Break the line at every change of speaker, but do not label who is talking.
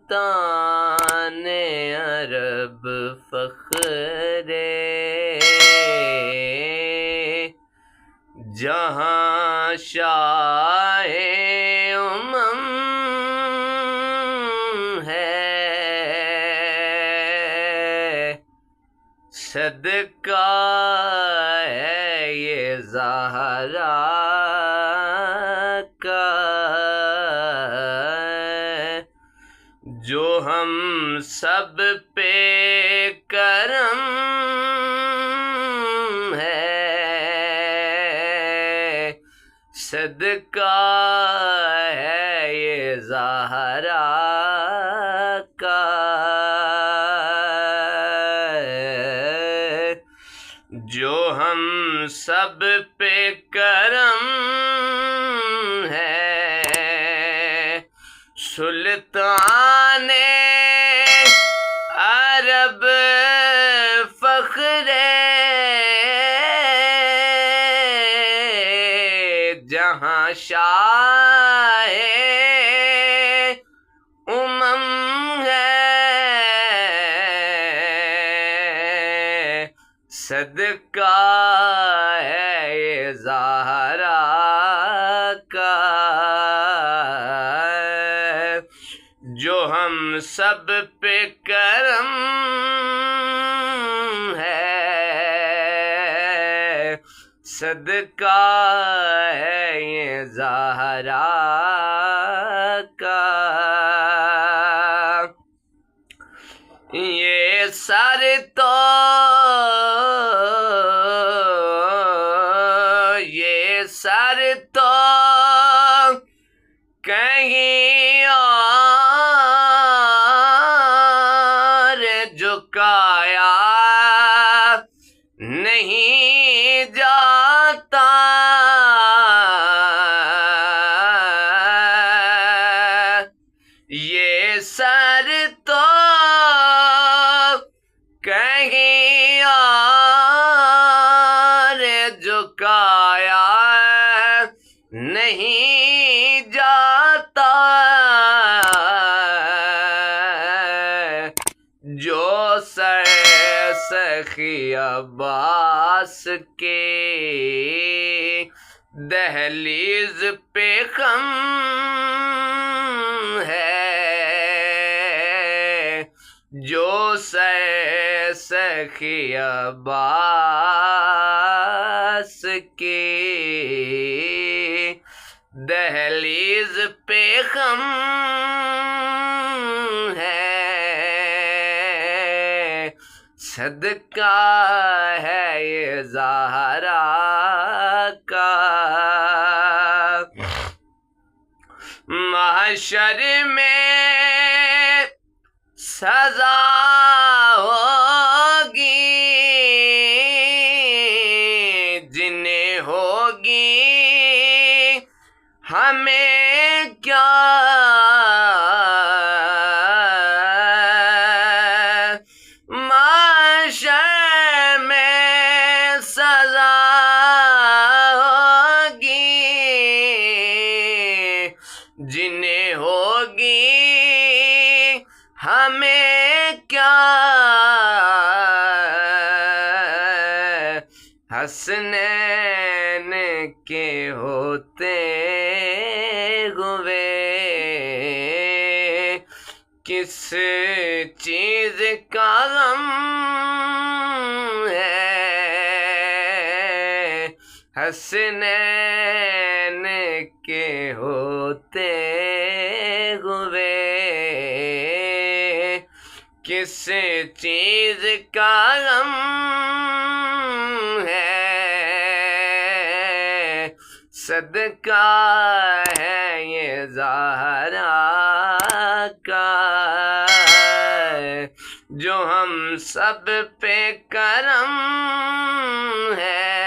سلطان عرب فخر جہاں شاہ امم ہے، صدقہ ہے یہ زہرا کا جو ہم سب پہ کرم ہے، صدقہ ہے یہ زہرا کا جو ہم سب پہ کرم ہے، سلطان عرب فخر جہاں شاہ امم ہے، صدقہ ہے یہ زہرا کا جو ہم سب پہ کرم ہے، صدقہ ہے یہ زہرا کا یہ سر تو کہیں اور جھکایا نہیں جاتا، یہ سر تو کہیں اور جھکایا نہیں جاتا، جو سر سخی عباس کے دہلیز پہ خم ہے، جو سر سخی عباس کے دہلیز پہ خم ہے، صدقہ ہے یہ زہرا کا محشر میں سزا ہوگی جنہیں ہوگی ہمیں کیا، محشر میں سزا ہوگی جنہیں ہوگی ہمیں کیا، حسنین کے ہوتے ہوئے کس چیز کا غم ہے، حسنین کے ہوتے ہوئے کس چیز کا غم ہے، صدقہ ہے یہ زہرا کا جو ہم سب پہ کرم ہے،